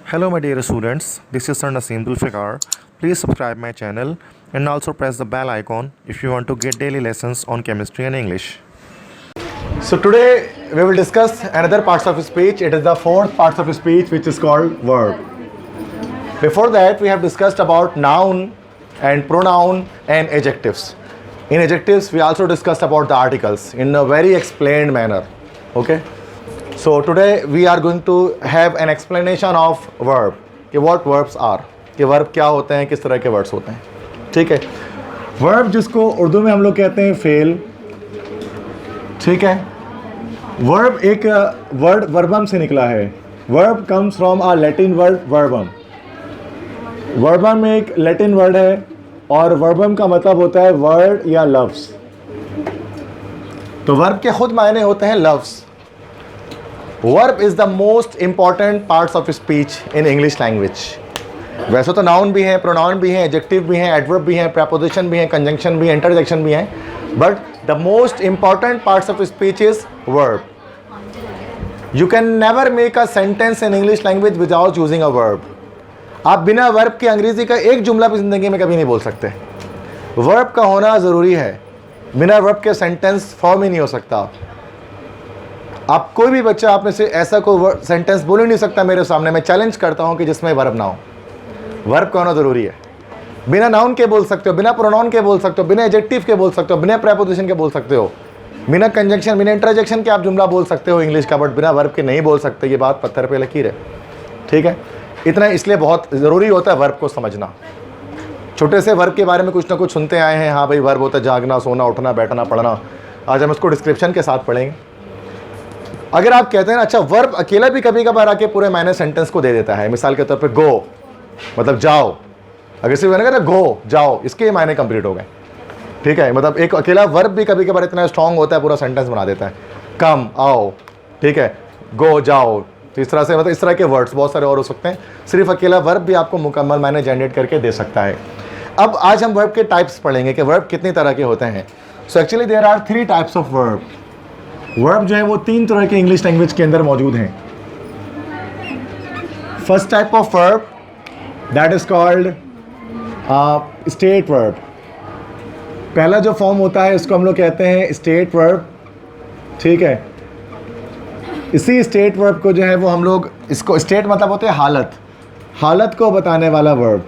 Hello my dear students, this is Sir Naseem Dulfikar. Please subscribe my channel and also press the bell icon if you want to get daily lessons on chemistry and English. So today we will discuss another parts of speech. It is the fourth parts of speech which is called verb. Before that we have discussed about noun and pronoun and adjectives. In adjectives we also discussed about the articles in a very explained manner. Okay. So today we are going to have an explanation of verb कि what verbs are, कि verb क्या होते हैं, किस तरह के words होते हैं. ठीक है. Verb जिसको उर्दू में हम लोग कहते हैं फेल. ठीक है. Verb एक word verbum से निकला है. Verb comes from a Latin word verbum. Verbum एक Latin word है और verbum का मतलब होता है word या लफ्ज़. तो verb के खुद मायने होते हैं लफ्ज़. Verb is the most important parts of speech in English language. वैसे तो noun भी हैं, pronoun भी हैं, adjective भी हैं, adverb भी हैं, preposition भी हैं, conjunction भी हैं, interjection भी हैं, but the most important parts of speech is verb. You can never make a sentence in English language without using a verb. आप बिना verb के अंग्रेजी का एक जुमला भी ज़िंदगी में कभी नहीं बोल सकते. Verb का होना ज़रूरी है. बिना verb के sentence form ही नहीं हो सकता. आप कोई भी बच्चा आप में से ऐसा कोई सेंटेंस बोल ही नहीं सकता मेरे सामने. मैं चैलेंज करता हूं कि जिसमें वर्ब ना हो. वर्ब का होना ज़रूरी है. बिना नाउन के बोल सकते हो, बिना प्रोनाउन के बोल सकते हो, बिना एडजेक्टिव के बोल सकते हो, बिना प्रीपोजिशन के बोल सकते हो, बिना कंजंक्शन बिना इंटरजेक्शन के आप जुमला बोल सकते हो इंग्लिश का, बट बिना वर्ब के नहीं बोल सकते. ये बात पत्थर पे लकीर है. ठीक है. इतना इसलिए बहुत ज़रूरी होता है वर्ब को समझना. छोटे से वर्ब के बारे में कुछ ना कुछ सुनते आए हैं. हाँ भाई वर्ब होता है जागना, सोना, उठना, बैठना, पढ़ना. आज हम इसको डिस्क्रिप्शन के साथ पढ़ेंगे. अगर आप कहते हैं अच्छा वर्ब अकेला भी कभी कभार आके पूरे मायने सेंटेंस को दे देता है. मिसाल के तौर पे गो मतलब जाओ. अगर सिर्फ मैंने कहा गो जाओ, इसके मायने कंप्लीट हो गए. ठीक है. मतलब एक अकेला वर्ब भी कभी कभार इतना स्ट्रांग होता है पूरा सेंटेंस बना देता है. कम आओ. ठीक है. गो जाओ. तो इस तरह से मतलब इस तरह के वर्ड्स बहुत सारे और हो सकते हैं. सिर्फ अकेला वर्ब भी आपको मुकम्मल मायने जनरेट करके दे सकता है. अब आज हम वर्ब के टाइप्स पढ़ेंगे कि वर्ब कितनी तरह के होते हैं. So actually there are 3 types of verb. Verb जो है वो 3 तरह के इंग्लिश लैंग्वेज के अंदर मौजूद हैं. First type of verb that is called state verb. पहला जो फॉर्म होता है इसको हम लोग कहते हैं स्टेट वर्ब. ठीक है. इसी स्टेट वर्ब को जो है वो हम लोग इसको स्टेट मतलब होते हैं हालत, हालत को बताने वाला वर्ब.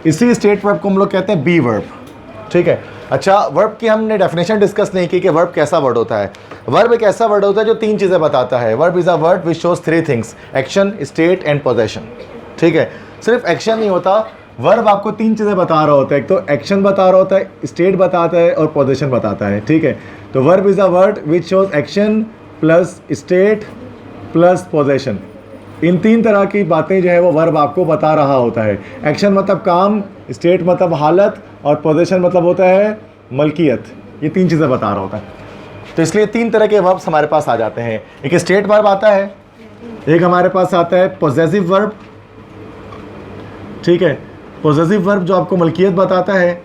इसी स्टेट वर्ब को हम लोग कहते हैं बी वर्ब. ठीक है. अच्छा वर्ब की हमने डेफिनेशन डिस्कस नहीं की कि वर्ब कैसा वर्ड होता है. वर्ब एक ऐसा वर्ड होता है जो 3 चीज़ें बताता है. Verb is a word which shows 3 things: action, state and possession. ठीक है. सिर्फ एक्शन नहीं होता, वर्ब आपको 3 चीज़ें बता रहा होता है. एक तो एक्शन बता रहा होता है, स्टेट बताता है और पोजेशन बताता है. ठीक है. तो verb is a word which shows action plus state plus possession. इन 3 तरह की बातें जो है वो वर्ब आपको बता रहा होता है. एक्शन मतलब काम, स्टेट मतलब हालत और पोजीशन मतलब होता है मलकियत. ये 3 चीज़ें बता रहा होता है. तो इसलिए 3 तरह के वर्ब्स हमारे पास आ जाते हैं. एक स्टेट वर्ब आता है, एक हमारे पास आता है पोजेसिव वर्ब. ठीक है. पोजेसिव वर्ब जो आपको मलकियत बताता है.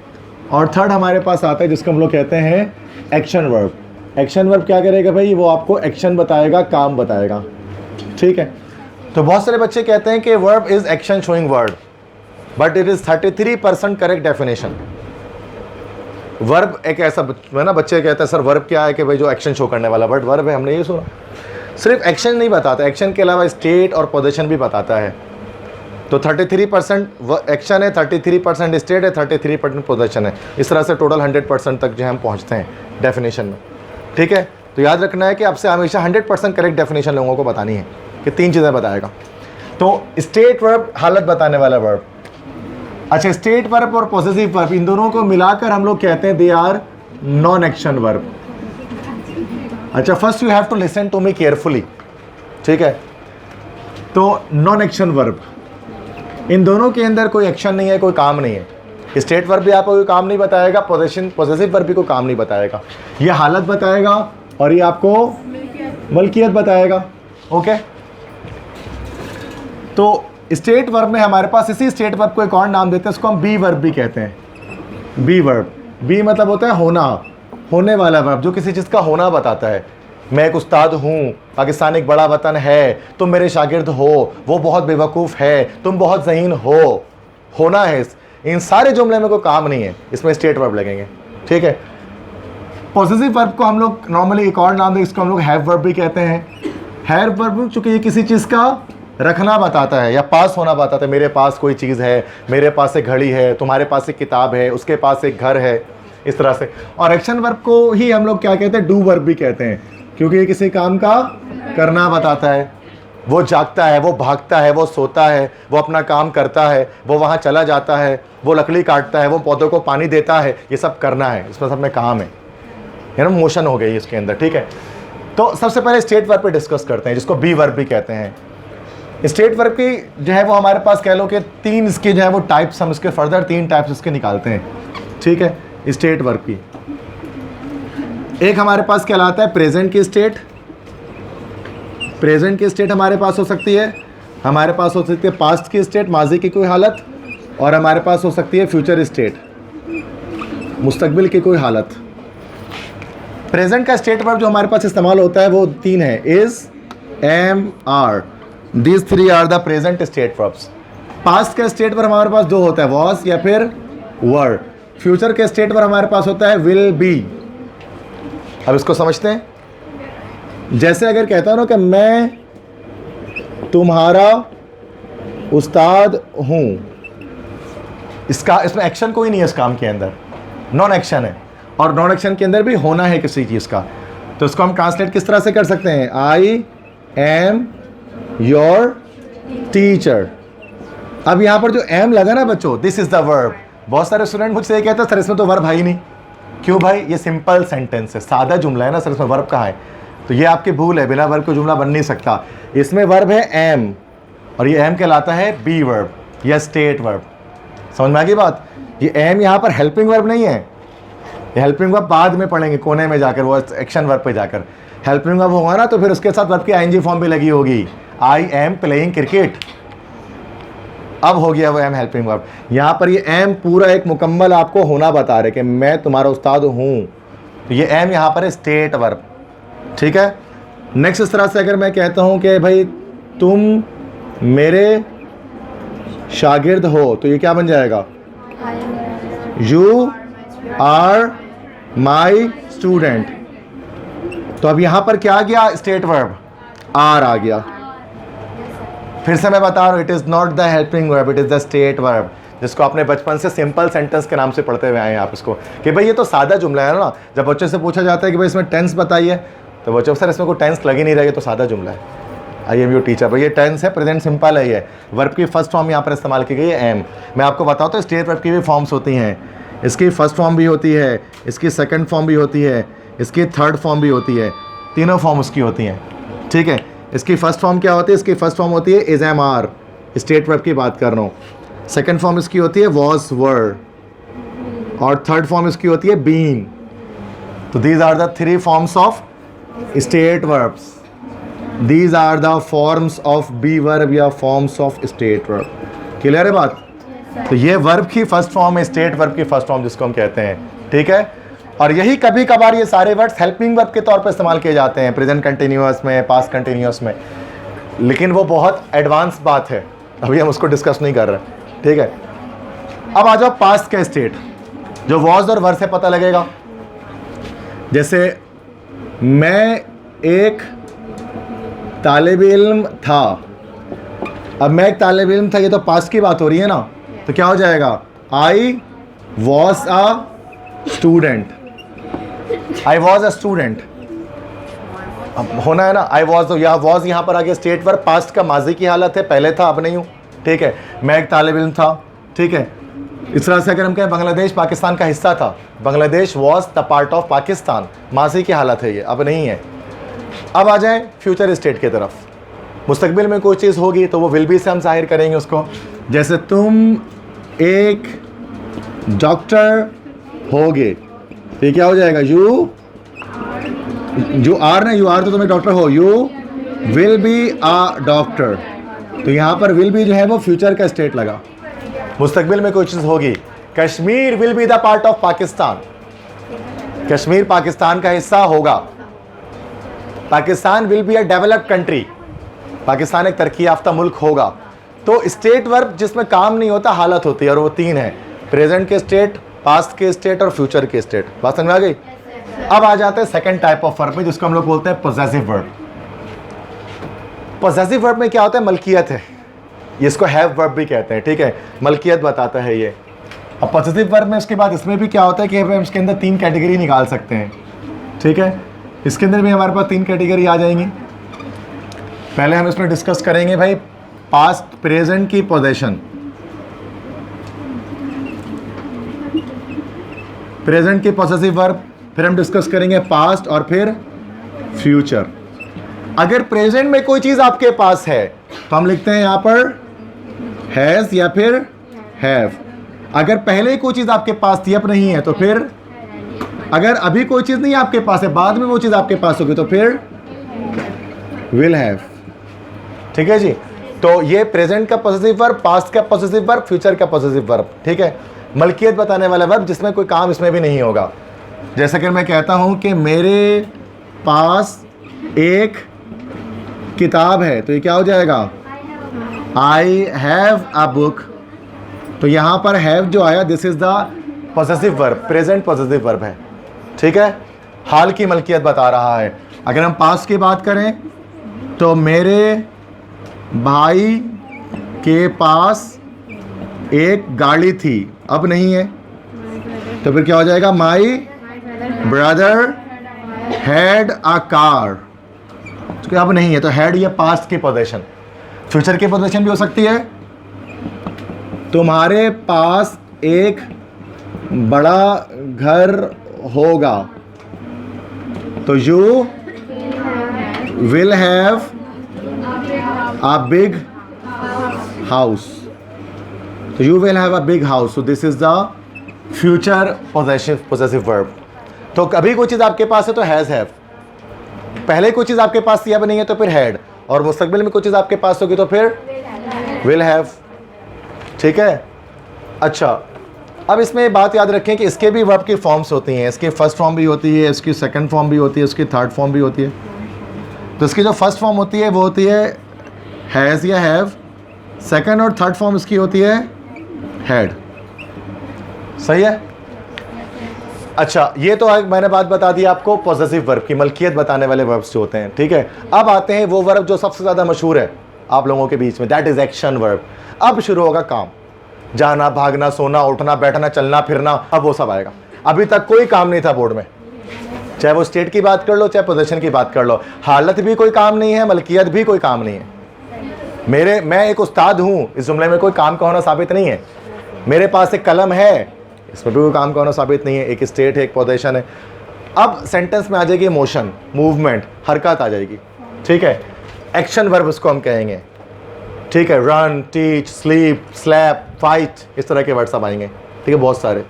और थर्ड हमारे पास आता है जिसको हम लोग कहते हैं एक्शन वर्ब. एक्शन वर्ब क्या करेगा भाई? वो आपको एक्शन बताएगा, काम बताएगा. ठीक है. तो बहुत सारे बच्चे कहते हैं कि verb is action showing word, but it is 33% correct definition. Verb एक ऐसा है ना, बच्चे कहते हैं सर वर्ब क्या है कि भाई जो एक्शन शो करने वाला वर्ड वर्ब है. हमने ये सुना. सिर्फ एक्शन नहीं बताता, एक्शन के अलावा स्टेट और पोजीशन भी बताता है. तो 33% एक्शन है, 33% स्टेट है, 33% पोजीशन है. इस तरह से टोटल 100% तक जो है हम पहुँचते हैं डेफिनेशन में. ठीक है. तो याद रखना है कि आपसे हमेशा 100% करेक्ट डेफिनेशन लोगों को बतानी है कि 3 चीज़ें बताएगा. तो स्टेट वर्ब हालत बताने वाला वर्ब. अच्छा स्टेट वर्ब और पॉसेसिव वर्ब इन दोनों को मिलाकर हम लोग कहते हैं they are non action verb. अच्छा first you have to listen to me carefully. ठीक है. तो नॉन एक्शन वर्ब, इन दोनों के अंदर कोई एक्शन नहीं है, कोई काम नहीं है. स्टेट वर्ब भी आपको कोई काम नहीं बताएगा, पॉसेसिव वर्ब भी कोई काम नहीं बताएगा. ये हालत बताएगा और ये आपको मलकियत बताएगा. ओके. तो स्टेट वर्ब में हमारे पास इसी स्टेट वर्ब को एक और नाम देते हैं, उसको हम बी वर्ब भी कहते हैं. B verb. बी मतलब होता है होना, होने वाला वर्ब जो किसी चीज़ का होना बताता है. मैं एक उस्ताद हूँ, पाकिस्तान एक बड़ा वतन है, तुम मेरे शागिर्द हो, वो बहुत बेवकूफ़ है, तुम बहुत ज़हीन हो, होना है। इन सारे जुमले में कोई काम नहीं है, इसमें स्टेट वर्ब लगेंगे, ठीक है। पॉसेसिव वर्ब को हम लोग नॉर्मली एक और नाम दें, इसको हम लोग हैव वर्ब भी कहते हैं। हैव वर्ब चूँकि ये किसी चीज़ का रखना बताता है या पास होना बताता है। मेरे पास कोई चीज़ है, मेरे पास एक घड़ी है, तुम्हारे पास एक किताब है, उसके पास एक घर है, इस तरह से। और एक्शन वर्ब को ही हम लोग क्या कहते हैं, डू वर्ब भी कहते हैं, क्योंकि ये किसी काम का करना बताता है। वो जागता है, वो भागता है, वो सोता है, वो अपना काम करता है, वो वहाँ चला जाता है, वो लकड़ी काटता है, वो पौधों को पानी देता है, ये सब करना है, इसमें सब में काम है ना, मोशन हो गई इसके अंदर, ठीक है। तो सबसे पहले स्टेट वर्ब पे डिस्कस करते हैं, जिसको बी वर्ब भी कहते हैं। स्टेट वर्ब की जो है वो हमारे पास कह लो कि 3 इसके जो है वो टाइप्स, हम इसके फर्दर 3 टाइप्स इसके निकालते हैं, ठीक है। स्टेट वर्ब की एक हमारे पास कहलाता है प्रेजेंट की स्टेट। प्रेजेंट की स्टेट हमारे पास हो सकती है, हमारे पास हो सकती है पास्ट की स्टेट, माजी की कोई हालत, और हमारे पास हो सकती है फ्यूचर स्टेट, मुस्तकबिल की कोई हालत। प्रेजेंट का स्टेट वर्ब जो हमारे पास इस्तेमाल होता है वो 3 है, is, am, are. These 3 are the present state verbs. Past का स्टेट वर्ब हमारे पास 2 होता है, वॉज या फिर वर। फ्यूचर के स्टेट वर्ब हमारे पास होता है विल बी। अब इसको समझते हैं। जैसे अगर कहता हूं ना कि मैं तुम्हारा उस्ताद हूं, इसमें एक्शन कोई नहीं है, इस काम के अंदर नॉन एक्शन है, और नॉन एक्शन के अंदर भी होना है किसी चीज़ का। तो इसको हम ट्रांसलेट किस तरह से कर सकते हैं, आई एम योर टीचर। अब यहाँ पर जो एम लगा ना बच्चों, दिस इज द वर्ब। बहुत सारे स्टूडेंट मुझसे ये कहते हैं सर इसमें तो वर्ब है ही नहीं। क्यों भाई, ये सिंपल सेंटेंस है, सादा जुमला है ना सर, इसमें वर्ब कहाँ है? तो ये आपकी भूल है, बिना वर्ब का जुमला बन नहीं सकता। इसमें वर्ब है एम, और ये एम कहलाता है बी वर्ब या स्टेट वर्ब। समझ में आ गई बात? ये एम यहाँ पर हेल्पिंग वर्ब नहीं है, ये हेल्पिंग वर्ब बाद में पढ़ेंगे कोने में जाकर, वो एक्शन वर्ब पे जाकर। हेल्पिंग वर्ब होगा ना तो फिर उसके साथ वर्ब की आईएनजी फॉर्म भी लगी होगी, आई एम प्लेइंग क्रिकेट। अब हो गया वो एम हेल्पिंग वर्ब। यहाँ पर ये एम पूरा एक मुकम्मल आपको होना बता रहे कि मैं तुम्हारा उस्ताद हूँ, तो ये एम यहाँ पर है स्टेट वर्ब, ठीक है। नेक्स्ट इस तरह से अगर मैं कहता हूँ कि भाई तुम मेरे शागिर्द हो, तो ये क्या बन जाएगा, यू आर माई स्टूडेंट। तो अब यहाँ पर क्या आ गया, स्टेट वर्ब आर आ गया। फिर से मैं बता रहा हूँ, it is not the helping verb, it is the state verb, जिसको आपने बचपन से सिंपल सेंटेंस के नाम से पढ़ते हुए आए हैं आप इसको, कि भाई ये तो सादा जुमला है ना। जब बच्चे से पूछा जाता है कि भाई इसमें टेंस बताइए, तो बच्चों सर इसमें कोई टेंस लग ही नहीं रहा, ये तो सादा जुमला है, आई एम योर टीचर। भाई ये टेंस है, प्रेजेंट सिंपल है। ये वर्ब की फर्स्ट फॉर्म यहाँ पर इस्तेमाल की गई है एम। मैं आपको बताता हूँ स्टेट वर्ब की भी फॉर्म्स होती हैं, इसकी फर्स्ट फॉर्म भी होती है, इसकी सेकंड फॉर्म भी होती है, इसकी थर्ड फॉर्म भी होती है, तीनों फॉर्म उसकी होती हैं, ठीक है। इसकी फर्स्ट फॉर्म क्या होती है, इसकी फर्स्ट फॉर्म होती है is am are, state verb की बात कर रहा हूँ। सेकंड फॉर्म इसकी होती है वॉज वर, और थर्ड फॉर्म इसकी होती है बीन। तो these are the 3 forms of state verbs, these are the forms of be verb या forms of state verb. Clear है बात? तो ये वर्ब की फर्स्ट फॉर्म है, स्टेट वर्ब की फर्स्ट फॉर्म जिसको हम कहते हैं, ठीक है। और यही कभी कभार ये सारे वर्ड्स हेल्पिंग वर्ब के तौर पर इस्तेमाल किए जाते हैं, प्रेजेंट कंटिन्यूअस में, पास्ट कंटिन्यूअस में, लेकिन वो बहुत एडवांस बात है, अभी हम उसको डिस्कस नहीं कर रहे, ठीक है। अब आ जाओ पास्ट का स्टेट, जो वॉज और वर से पता लगेगा। जैसे मैं एक तालिब इल्म था, अब मैं एक तालिब इल्म था, ये तो पास्ट की बात हो रही है ना, तो क्या हो जाएगा, I was a student, I was a student. अब होना है ना, आई वॉज, यहाँ वॉज यहाँ पर आ गया स्टेट वर्ब, पास्ट का माजी की हालत है, पहले था अब नहीं हूँ, ठीक है। मैं एक तालिब इल्म था, ठीक है। इस तरह से अगर हम कहें बांग्लादेश पाकिस्तान का हिस्सा था, Bangladesh was the part of Pakistan, माजी की हालत है ये, अब नहीं है। अब आ जाए फ्यूचर स्टेट की तरफ, मुस्तकबिल में कोई चीज़ होगी तो वो विल बी से हम जाहिर करेंगे उसको। जैसे तुम एक डॉक्टर होगे, ये क्या हो जाएगा, यू आर ना, यू आर तो तुम एक डॉक्टर हो, you will be a doctor. तो यहाँ पर विल बी जो है वो फ्यूचर का स्टेट लगा, मुस्तकबिल में कोई चीज़ होगी। Kashmir will be the part of Pakistan, Kashmir Pakistan का हिस्सा होगा, Pakistan will be a developed country, Pakistan एक तरक्की याफ्ता मुल्क होगा। तो स्टेट वर्ब जिसमें काम नहीं होता हालत होती है, और वो 3 है, प्रेजेंट के स्टेट, पास्ट के स्टेट और फ्यूचर के स्टेट। बात समझ में आ गई? अब आ जाते हैं सेकंड टाइप ऑफ वर्ब में, जिसको हम लोग बोलते हैं पोजेसिव वर्ब। पोजेसिव वर्ब में क्या होता है? मलकियत है, इसको हैव वर्ब भी कहते हैं, ठीक है, मलकियत बताता है ये। अब पोजेसिव वर्ब में उसके बाद इसमें भी क्या होता है कि हम इसके अंदर 3 कैटेगरी निकाल सकते हैं, ठीक है। इसके अंदर भी हमारे पास 3 कैटेगरी आ जाएंगी। पहले हम इसमें डिस्कस करेंगे भाई पास्ट प्रेजेंट की पोजीशन, प्रेजेंट की पोजेसिव वर्ब, फिर हम डिस्कस करेंगे पास्ट और फिर फ्यूचर। अगर प्रेजेंट में कोई चीज आपके पास है तो हम लिखते हैं यहां पर हैज या फिर हैव। अगर पहले कोई चीज आपके पास थी अब नहीं है तो फिर, अगर अभी कोई चीज नहीं आपके पास है बाद में वो चीज आपके पास होगी तो फिर विल हैव, ठीक है जी। तो ये प्रेजेंट का पॉजिटिव वर्ब, पास्ट का पॉजिटिव वर्ब, फ्यूचर का पॉजिटिव वर्ब, ठीक है। मलकियत बताने वाला वर्ब जिसमें कोई काम इसमें भी नहीं होगा। जैसे कि मैं कहता हूं कि मेरे पास एक किताब है, तो ये क्या हो जाएगा? I have a book. तो यहां पर हैव जो आया this is the positive verb, present positive verb है, ठीक है, हाल की मलकियत बता रहा है। अगर हम पास्ट की बात करें तो मेरे भाई के पास एक गाड़ी थी, अब नहीं है, तो फिर क्या हो जाएगा? My brother had a car, तो अब नहीं है तो हैड ये पास्ट की पोजीशन। फ्यूचर की पोजीशन भी हो सकती है, तुम्हारे पास एक बड़ा घर होगा, तो you will have a big house, so you will have a big house, so this is the future possessive verb। तो कभी कोई चीज़ आपके पास है तो हैज़ हैव, पहले कोई चीज़ आपके पास थी अब नहीं है तो फिर हैड, और मुस्तकबिल में कोई चीज़ आपके पास होगी तो फिर विल हैव, ठीक है। अच्छा, अब इसमें बात याद रखें कि इसके भी वर्ब की फॉर्म्स होती हैं, इसकी फर्स्ट फॉर्म भी होती है, इसकी सेकंड फॉर्म भी होती है, इसकी थर्ड फॉर्म भी होती है। तो इसकी जो फर्स्ट फॉर्म होती है वो होती है हैज़ या हैव, सेकंड और थर्ड फॉर्म इसकी होती है हैड, सही है। अच्छा, ये तो मैंने बात बता दी आपको पॉजिटिव वर्ब की, मलकियत बताने वाले वर्ब्स जो होते हैं, ठीक है। अब आते हैं वो वर्ब जो सबसे ज़्यादा मशहूर है आप लोगों के बीच में, दैट इज़ एक्शन वर्ब। अब शुरू होगा काम, जाना, भागना, सोना, उठना, बैठना, चलना, फिरना, अब वो सब आएगा। अभी तक कोई काम नहीं था बोर्ड में, चाहे वो स्टेट की बात कर लो चाहे पोजीशन की बात कर लो, हालत भी कोई काम नहीं है, मलकियत भी कोई काम नहीं है। मैं एक उस्ताद हूँ, इस जुमले में कोई काम का होना साबित नहीं है। मेरे पास एक कलम है, इसमें भी कोई काम का होना साबित नहीं है। एक स्टेट है, एक पोजीशन है। अब सेंटेंस में आ जाएगी मोशन, मूवमेंट, हरकत आ जाएगी, ठीक है। एक्शन वर्ब उसको हम कहेंगे, ठीक है। Run, teach, sleep, slap, fight, इस तरह के वर्ड सब आएंगे, ठीक है, बहुत सारे।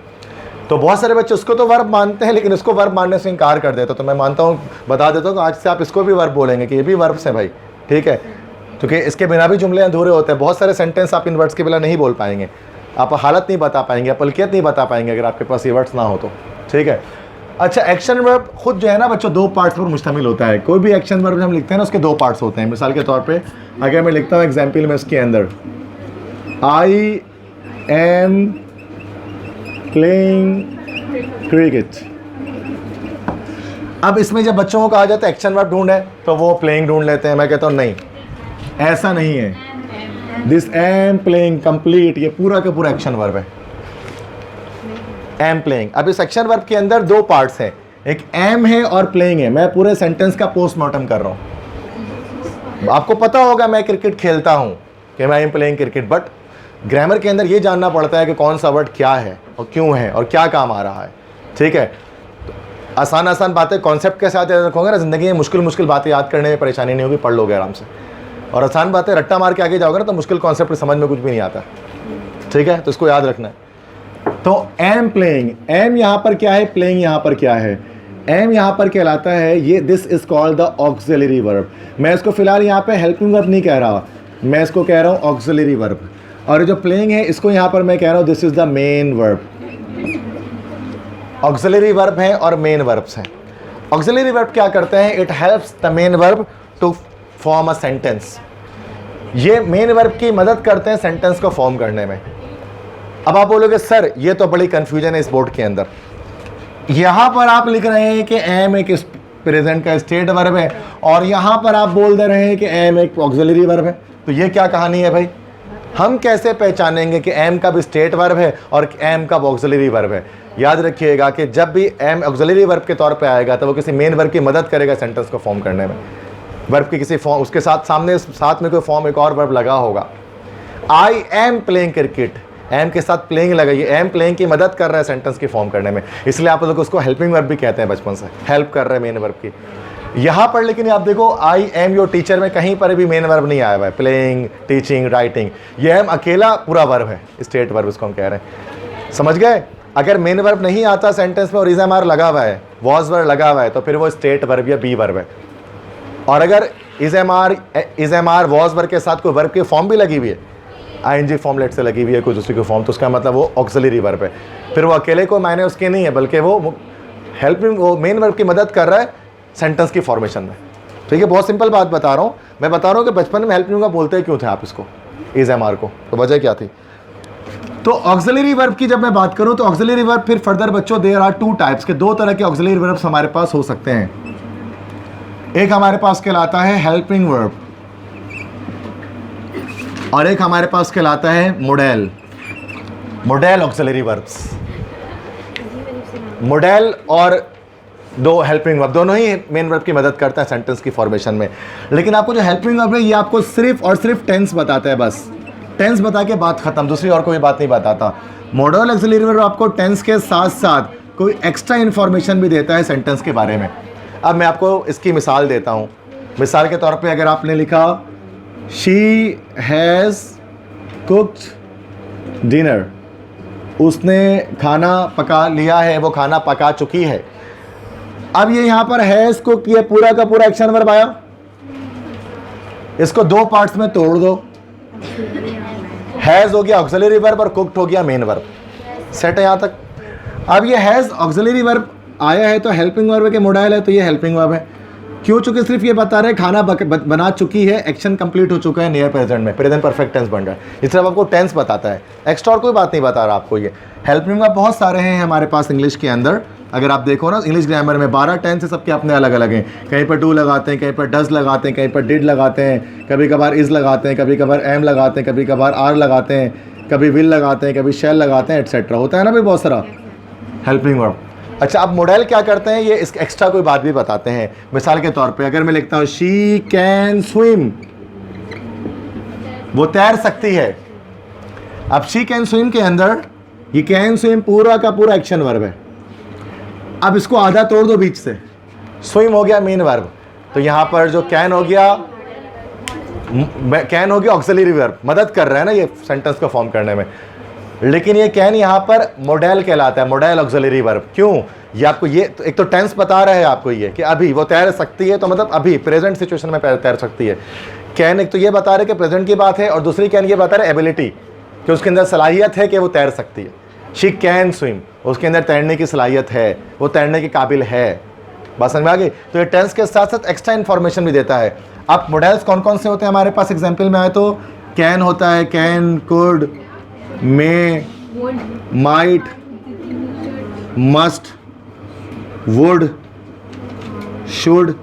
तो बहुत सारे बच्चे उसको तो वर्ब मानते हैं लेकिन इसको वर्ब मानने से इनकार कर देते, तो मैं मानता हूँ, बता देता हूँ, आज से आप इसको भी वर्ब बोलेंगे कि ये भी वर्ब्स हैं भाई, ठीक है, क्योंकि इसके बिना भी जुमले अधूरे होते हैं। बहुत सारे सेंटेंस आप इन वर्ड्स के बिना नहीं बोल पाएंगे, आप हालत नहीं बता पाएंगे, आप मलकियत नहीं बता पाएंगे अगर आपके पास ये वर्ड्स ना हो तो, ठीक है। अच्छा, एक्शन वर्ब खुद जो है ना बच्चों 2 पार्ट्स पर मुश्तमिल होता है। कोई भी एक्शन वर्ब हम लिखते हैं ना उसके 2 पार्ट्स होते हैं। मिसाल के तौर पे अगर मैं लिखता हूँ एग्जाम्पल में इसके अंदर आई एम प्लेइंग क्रिकेट, अब इसमें जब बच्चों को कहा जाता है एक्शन वर्ब ढूंढे तो वो प्लेइंग ढूंढ लेते हैं। मैं कहता हूँ नहीं, ऐसा नहीं है, दिस एम प्लेइंग कंप्लीट, ये पूरा का पूरा एक्शन वर्ब है, एम प्लेइंग। अब इस एक्शन वर्ब के अंदर 2 पार्ट्स हैं, एक एम है और प्लेइंग है। मैं पूरे सेंटेंस का पोस्टमार्टम कर रहा हूँ। आपको पता होगा मैं क्रिकेट खेलता हूँ कि मैं M playing cricket, but grammar के अंदर ये जानना पड़ता है कि कौन सा वर्ड क्या है और क्यों है और क्या काम आ रहा है, ठीक है। आसान आसान बातें, कॉन्सेप्ट के साथ याद रखोगे ना, ज़िंदगी में मुश्किल मुश्किल बातें याद करने में परेशानी नहीं होगी, पढ़ लोगे आराम से। और आसान बातें रट्टा मार के आगे जाओगे ना तो मुश्किल कॉन्सेप्ट समझ में कुछ भी नहीं आता, ठीक है। तो इसको याद रखना है। तो एम प्लेइंग, एम यहाँ पर क्या है, प्लेइंग यहाँ पर क्या है। एम यहाँ पर कहलाता है, ये this is called the auxiliary verb. मैं इसको फिलहाल यहाँ पे हेल्पिंग वर्ब नहीं कह रहा, मैं इसको कह रहा हूँ ऑक्सिलरी वर्ब। और जो प्लेइंग है इसको यहाँ पर मैं कह रहा हूँ this is the main verb. Auxiliary verb है और मेन वर्ब्स हैं। ऑक्सिलरी वर्ब क्या करते हैं? It helps the main verb to form a sentence. ये मेन वर्ब की मदद करते हैं सेंटेंस को फॉर्म करने में। अब आप बोलोगे सर ये तो बड़ी कंफ्यूजन है इस बोर्ड के अंदर, यहां पर आप लिख रहे हैं कि एम एक प्रेजेंट का स्टेट वर्ब है और यहां पर आप बोल दे रहे हैं कि एम एक ऑक्सिलरी वर्ब है, तो ये क्या कहानी है भाई? हम कैसे पहचानेंगे कि एम कब स्टेट वर्ब है और एम कब ऑक्सिलरी वर्ब है? याद रखिएगा कि जब भी एम ऑक्सिलरी वर्ब के तौर पे आएगा तो वो किसी मेन वर्ब की मदद करेगा सेंटेंस को फॉर्म करने में। वर्ब की किसी फॉर्म, उसके साथ में कोई फॉर्म एक और वर्ब लगा होगा। I am playing cricket, am के साथ प्लेइंग लगाइए, एम प्लेइंग की मदद कर रहा है सेंटेंस की फॉर्म करने में, इसलिए आप लोग उसको हेल्पिंग वर्ब भी कहते हैं बचपन से, हेल्प कर रहे हैं मेन वर्ब की। यहाँ पर लेकिन आप देखो आई एम योर टीचर में कहीं पर भी मेन वर्ब नहीं आया हुआ है, प्लेइंग, टीचिंग, राइटिंग, ये एम अकेला पूरा वर्ब है, स्टेट वर्ब इसको हम कह रहे हैं। समझ गए? अगर मेन वर्ब नहीं आता सेंटेंस में और इज एम आर लगा हुआ है, वॉज वर्ब लगा हुआ है, तो फिर वो स्टेट वर्ब या बी वर्ब है। और अगर is am are was verb के साथ कोई वर्ब की फॉर्म भी लगी हुई है, आईएनजी फॉर्म लेट से लगी हुई है कोई दूसरी कोई फॉर्म, तो उसका मतलब वो ऑक्सिलरी वर्ब है। फिर वो अकेले को मायने उसके नहीं है, बल्कि वो हेल्पिंग, वो मेन वर्ब की मदद कर रहा है सेंटेंस की फॉर्मेशन में। ठीक है, बहुत सिंपल बात बता रहा हूँ मैं, बता रहा हूँ कि बचपन में हेल्पिंग का बोलते क्यों थे आप इसको, इज एम आर को, तो वजह क्या थी? तो ऑक्सिलरी वर्ब की जब मैं बात करूँ तो ऑक्सिलरी वर्ब फिर फर्दर बच्चों देयर आर टू टाइप्स के, दो तरह के ऑक्सिलरी वर्ब्स हमारे पास हो सकते हैं। एक हमारे पास कहलाता है हेल्पिंग वर्ब और एक हमारे पास कहलाता है model. Model auxiliary verbs, model और दो हेल्पिंग वर्ब, दोनों ही मेन वर्ब की मदद करता है सेंटेंस की फॉर्मेशन में। लेकिन आपको जो हेल्पिंग वर्ब है ये आपको सिर्फ और सिर्फ टेंस बताता है, बस टेंस बता के बात खत्म, दूसरी और कोई बात नहीं बताता। मोडेल ऑक्सिलरी वर्ब आपको टेंस के साथ साथ कोई एक्स्ट्रा इन्फॉर्मेशन भी देता है सेंटेंस के बारे में। अब मैं आपको इसकी मिसाल देता हूँ। मिसाल के तौर पे अगर आपने लिखा शी हैज़ कुक्ड डिनर, उसने खाना पका लिया है, वो खाना पका चुकी है। अब ये यहाँ पर हैज़ कुक्ड, ये पूरा का पूरा एक्शन वर्ब आया, इसको दो पार्ट्स में तोड़ दो, हैज़ हो गया ऑक्सिलरी वर्ब और कुक्ड हो गया मेन वर्ब। सेट है यहाँ तक? अब ये हैज़ ऑक्सिलरी वर्ब आया है तो हेल्पिंग वर्ब के मोडाइल है, तो ये हेल्पिंग वर्ब है। क्यों? चूंकि सिर्फ ये बता रहे हैं खाना बना चुकी है, एक्शन कंप्लीट हो चुका है नियर प्रेजेंट में, प्रेजेंट परफेक्ट टेंस बन रहा है, इस तरह आपको टेंस बताता है, एक्स्ट्रा और कोई बात नहीं बता रहा आपको। ये हेल्पिंग वर्ब बहुत सारे हैं हमारे पास इंग्लिश के अंदर, अगर आप देखो ना इंग्लिश ग्रामर में 12 टेंस है, सबके अपने अलग अलग हैं। कहीं पर डू लगाते हैं, कहीं पर डज लगाते हैं, कहीं पर डिड लगाते हैं, कभी कभार इज लगाते हैं, कभी कभार एम लगाते हैं, कभी कभार आर लगाते हैं, कभी विल लगाते हैं, कभी शैल लगाते हैं, एटसेट्रा होता है ना भाई बहुत सारा हेल्पिंग वर्ब। अच्छा, अब मॉडल क्या करते हैं, ये इसका एक्स्ट्रा कोई बात भी बताते हैं। मिसाल के तौर पे अगर मैं लिखता हूँ शी कैन स्विम, वो तैर सकती है। अब शी कैन स्विम के अंदर ये कैन स्विम पूरा का पूरा एक्शन वर्ब है। अब इसको आधा तोड़ दो बीच से, स्विम हो गया मेन वर्ब, तो यहाँ पर जो कैन हो गया ऑक्सिलरी वर्ब, मदद कर रहा है ना ये सेंटेंस को फॉर्म करने में। लेकिन ये कैन यहाँ पर मॉडल कहलाता है, मॉडल ऑक्सिलरी वर्ब। क्यों? ये आपको ये तो एक तो टेंस बता रहा है आपको ये कि अभी वो तैर सकती है, तो मतलब अभी प्रेजेंट सिचुएशन में तैर सकती है। कैन एक तो ये बता रहे कि प्रेजेंट की बात है, और दूसरी कैन ये बता रहे एबिलिटी कि उसके अंदर सलाहियत है कि वो तैर सकती है। शी कैन स्विम, उसके अंदर तैरने की सलाहियत है, वो तैरने के काबिल है। बात समझ में आ गई? तो ये टेंस के साथ साथ एक्स्ट्रा इन्फॉर्मेशन भी देता है। अब मॉडल्स कौन कौन से होते हैं हमारे पास? एग्जाम्पल में आए तो कैन होता है, can, could, may, might, must, would, should.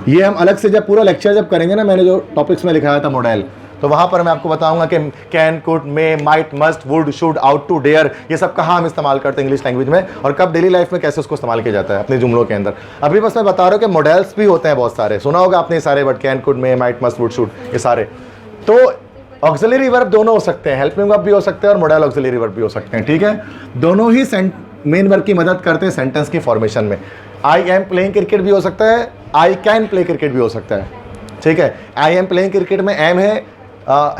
ये हम अलग से जब पूरा लेक्चर जब करेंगे ना, मैंने जो टॉपिक्स में लिखाया था मॉडल, तो वहां पर मैं आपको बताऊंगा कि can, could, may, might, must, would, should, ought to, dare, ये सब कहाँ हम इस्तेमाल करते हैं इंग्लिश लैंग्वेज में, और कब डेली लाइफ में कैसे उसको इस्तेमाल किया जाता है अपने जुमलों के अंदर। अभी बस मैं बता रहा हूँ कि मॉडल्स भी होते हैं बहुत सारे, सुना होगा आपने सारे word, can, could, may, might, must, would, should, ये सारे। तो ऑक्सिलरी वर्ब दोनों हो सकते हैं, हेल्पिंग वर्ब भी हो सकते हैं और मॉडल ऑक्सिलरी वर्ब भी हो सकते हैं। ठीक है, दोनों ही मेन वर्ब की मदद करते हैं सेंटेंस की फॉर्मेशन में। आई एम प्लेइंग क्रिकेट भी हो सकता है, आई कैन प्ले क्रिकेट भी हो सकता है। ठीक है, आई एम प्लेइंग क्रिकेट में एम है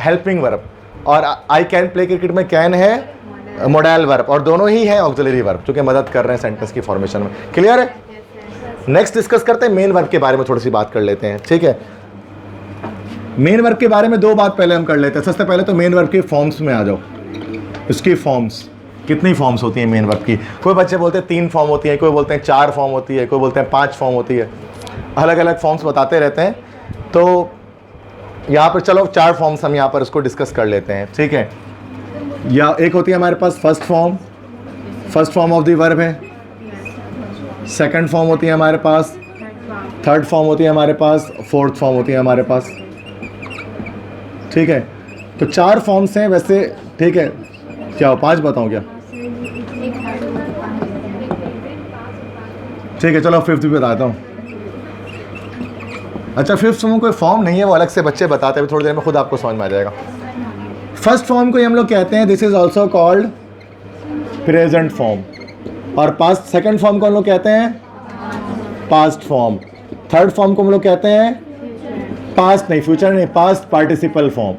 हेल्पिंग वर्ब, और आई कैन प्ले क्रिकेट में कैन है मॉडल वर्ब, और दोनों ही हैं ऑक्सिलरी वर्ब जो कि मदद कर रहे हैं सेंटेंस की फॉर्मेशन में। क्लियर है? नेक्स्ट डिस्कस करते हैं मेन वर्ब के बारे में, थोड़ी सी बात कर लेते हैं। ठीक है, मेन वर्ब के बारे में दो बात पहले हम कर लेते हैं। सबसे पहले तो मेन वर्ब के फॉर्म्स में आ जाओ, इसकी फॉर्म्स। कितनी फॉर्म्स होती हैं मेन वर्ब की? कोई बच्चे बोलते हैं 3 फॉर्म होती हैं, कोई बोलते हैं 4 फॉर्म होती है, कोई बोलते हैं 5 फॉर्म होती है, अलग अलग फॉर्म्स बताते रहते हैं। तो यहाँ पर चलो 4 फॉर्म्स हम यहाँ पर इसको डिस्कस कर लेते हैं, ठीक है। या एक होती है हमारे पास first form of the verb है, सेकंड फॉर्म होती है हमारे पास, थर्ड फॉर्म होती है हमारे पास, फोर्थ फॉर्म होती है हमारे पास, ठीक है। तो 4 फॉर्म्स हैं वैसे, ठीक है। क्या हो 5 बताऊँ क्या? ठीक है चलो 5th भी बताता हूँ। अच्छा 5th फॉर्म कोई फॉर्म नहीं है, वो अलग से बच्चे बताते हैं, थोड़ी देर में खुद आपको समझ में आ जाएगा। फर्स्ट फॉर्म को हम लोग कहते हैं this is also called present form, और पास्ट सेकंड फॉर्म को हम लोग कहते हैं पास्ट फॉर्म, थर्ड फॉर्म को हम लोग कहते हैं पास्ट नहीं, फ्यूचर नहीं, past participle form,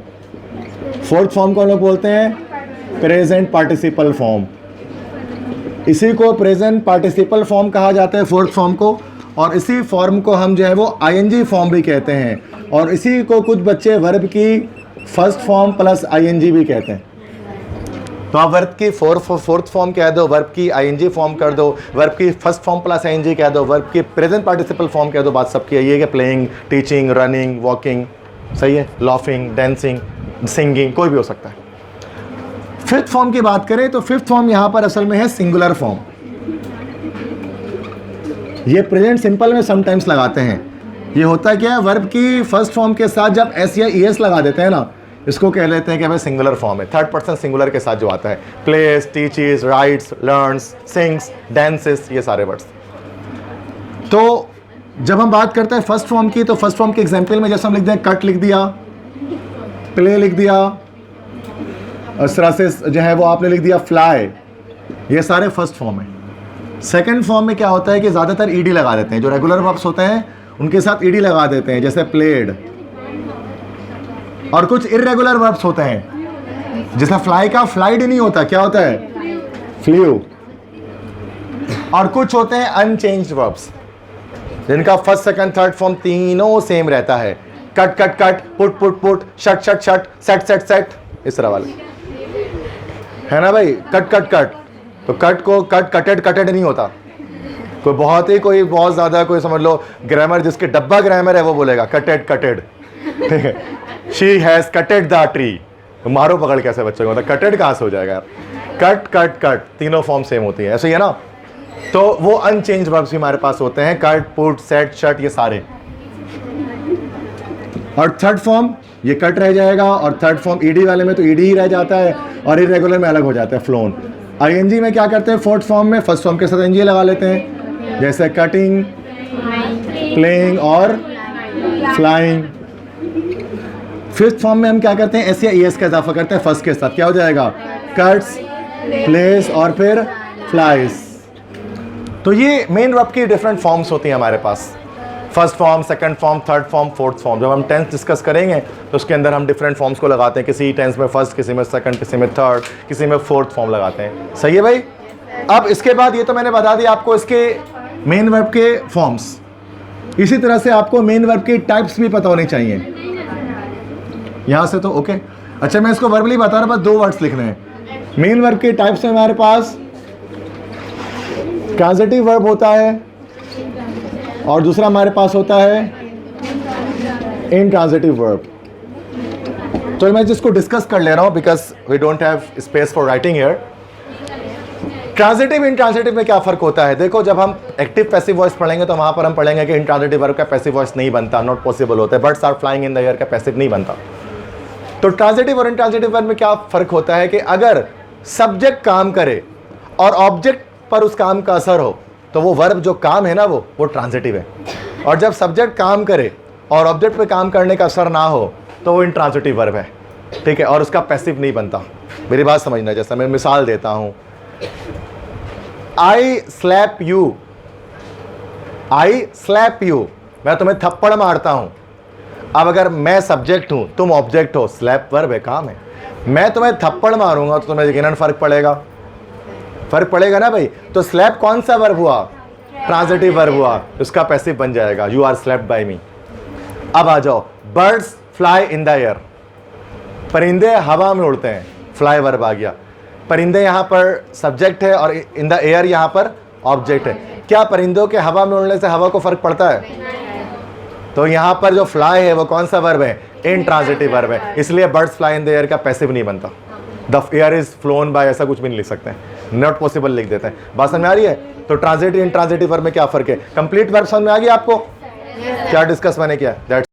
fourth form को हम लोग बोलते हैं प्रेजेंट पार्टिसिपल फॉर्म। इसी को प्रेजेंट पार्टिसिपल फॉर्म कहा जाता है फोर्थ फॉर्म को, और इसी फॉर्म को हम जो है वो आईएनजी फॉर्म भी कहते हैं, और इसी को कुछ बच्चे वर्ब की फर्स्ट फॉर्म प्लस आईएनजी भी कहते हैं। तो आप वर्ब की फोर्थ फॉर्म कह दो, वर्ब की आईएनजी फॉर्म कर दो, वर्ब की फर्स्ट फॉर्म प्लस आईएनजी कह दो, वर्ब की प्रेजेंट पार्टिसिपल फॉर्म कह दो, बात सबकी है ये कि प्लेइंग, टीचिंग, रनिंग, वॉकिंग, सही है, लाफिंग, डांसिंग, सिंगिंग, कोई भी हो सकता है। फिफ्थ फॉर्म की बात करें तो फिफ्थ फॉर्म यहाँ पर असल में है सिंगुलर फॉर्म। ये प्रेजेंट सिंपल में समटाइम्स लगाते हैं। ये होता है क्या, वर्ब की फर्स्ट फॉर्म के साथ जब एस या ईएस लगा देते हैं ना, इसको कह लेते हैं कि भाई सिंगुलर फॉर्म है, थर्ड पर्सन सिंगुलर के साथ जो आता है, place, teaches, rights, learns, sings, dances, ये सारे वर्ड्स। तो जब हम बात करते हैं फर्स्ट फॉर्म की, तो फर्स्ट फॉर्म के एग्जांपल में जैसे हम लिख दें कट लिख दिया, प्ले लिख दिया, इस तरह से जो है वो आपने लिख दिया फ्लाई, ये सारे फर्स्ट फॉर्म है। सेकंड फॉर्म में क्या होता है कि ज़्यादातर ईडी लगा देते हैं, जो रेगुलर वर्ब्स होते हैं उनके साथ ईडी लगा देते हैं, जैसे प्लेड, और कुछ इर्रेगुलर वर्ब्स होते हैं, जैसे फ्लाई का फ्लाइड नहीं होता, क्या होता है, फ्लू, और कुछ होते हैं अनचेंज्ड वर्ब्स जिनका फर्स्ट सेकंड थर्ड फॉर्म तीनों सेम रहता है, cut cut cut, put put put, shut shut shut, set set set, इस तरह वाले है ना भाई। कट कट कट, तो कट को कट कटेड कटेड नहीं होता, कोई बहुत ज़्यादा कोई समझ लो ग्रामर जिसके डब्बा ग्रामर है वो बोलेगा कटेड कटेड, ठीक है, शी हैज़ कटेड द ट्री, तो मारो पकड़ कैसे बच्चों को, मतलब कटेड कहाँ से हो जाएगा यार, कट कट कट, तीनों फॉर्म सेम होती है, ऐसे ही है ना। तो वो अनचेंज वर्ब्स भी हमारे पास होते हैं, कट, पुट, सेट, शट, ये सारे। और थर्ड फॉर्म ये कट रह जाएगा, और थर्ड फॉर्म ईडी वाले में तो ईडी ही रह जाता है, और इरेगुलर में अलग हो जाता है, फ्लोन। आईएनजी में क्या करते हैं, फोर्थ फॉर्म में फर्स्ट फॉर्म के साथ एनजी लगा लेते हैं, जैसे कटिंग, प्लेइंग और फ्लाइंग। फिफ्थ फॉर्म में हम क्या करते हैं, एस या ईएस का इजाफा करते हैं फर्स्ट के साथ, क्या हो जाएगा, कट्स, प्लेस और फिर फ्लाइज। तो ये मेन वर्ब की डिफरेंट फॉर्म्स होती हैं हमारे पास, first form, second form, third form, fourth form. जब हम टेंस डिस्कस करेंगे तो उसके अंदर हम डिफरेंट फॉर्म्स को लगाते हैं, किसी टेंस में फर्स्ट, किसी में सेकंड, किसी में थर्ड, किसी में फोर्थ फॉर्म लगाते हैं, सही है भाई। अब इसके बाद ये तो मैंने बता दिया आपको इसके मेन वर्ब के फॉर्म्स, इसी तरह से आपको मेन वर्ब के टाइप्स भी पता होने चाहिए, यहाँ से तो ओके। अच्छा मैं इसको वर्बली बता रहा, बस 2 वर्ड्स लिखने हैं। मेन वर्ब के टाइप्स में हमारे पास ट्रांजिटिव वर्ब होता है, और दूसरा हमारे पास होता है इनट्रांजिटिव वर्ब। तो मैं जिसको डिस्कस कर ले रहा हूं because we don't have space for writing here. Transitive intransitive में क्या फर्क होता है, देखो जब हम एक्टिव पैसिव वॉइस पढ़ेंगे तो वहां पर हम पढ़ेंगे कि इनट्रांजिटिव वर्ब का पैसिव वॉइस नहीं बनता, नॉट पॉसिबल होता है, birds are flying in the air का पैसिव नहीं बनता। तो ट्रांजिटिव और इनट्रांजिटिव वर्ब में क्या फर्क होता है कि अगर सब्जेक्ट काम करे और ऑब्जेक्ट पर उस काम का असर हो तो वो वर्ब जो काम है ना वो ट्रांजिटिव है, और जब सब्जेक्ट काम करे और ऑब्जेक्ट पे काम करने का असर ना हो तो वो इनट्रांजिटिव वर्ब है, ठीक है, और उसका पैसिव नहीं बनता। मेरी बात समझना, जैसा मैं मिसाल देता हूं, I slap you, I slap you, मैं तुम्हें थप्पड़ मारता हूं। अब अगर मैं सब्जेक्ट हूं, तुम ऑब्जेक्ट हो, स्लैप वर्ब है, काम है, मैं तुम्हें थप्पड़ मारूंगा तो तुम्हें यकीनन फर्क पड़ेगा ना भाई। तो स्लैप कौन सा वर्ब हुआ, ट्रांजिटिव वर्ब हुआ, उसका पैसिव बन जाएगा, यू आर स्लैप्ड बाय मी। अब आ जाओ, birds fly in the air, परिंदे हवा में उड़ते हैं, फ्लाई वर्ब आ गया। परिंदे यहाँ पर सब्जेक्ट है और इन द एयर यहाँ पर ऑब्जेक्ट है। क्या परिंदों के हवा में उड़ने से हवा को फर्क पड़ता है? तो यहाँ पर जो फ्लाई है वो कौन सा वर्ब है? इंट्रांजिटिव वर्ब है, इसलिए birds fly in the air का पैसिव नहीं बनता। The air is flown by ऐसा कुछ भी नहीं लिख सकते हैं, नॉट पॉसिबल लिख देते हैं। बात समझ में आ रही है? तो ट्रांजिटिव इंट्रांजिटिव वर्ब में क्या फर्क है? कंप्लीट वर्ब समझ में आ गया आपको? क्या डिस्कस मैंने किया? दैट्स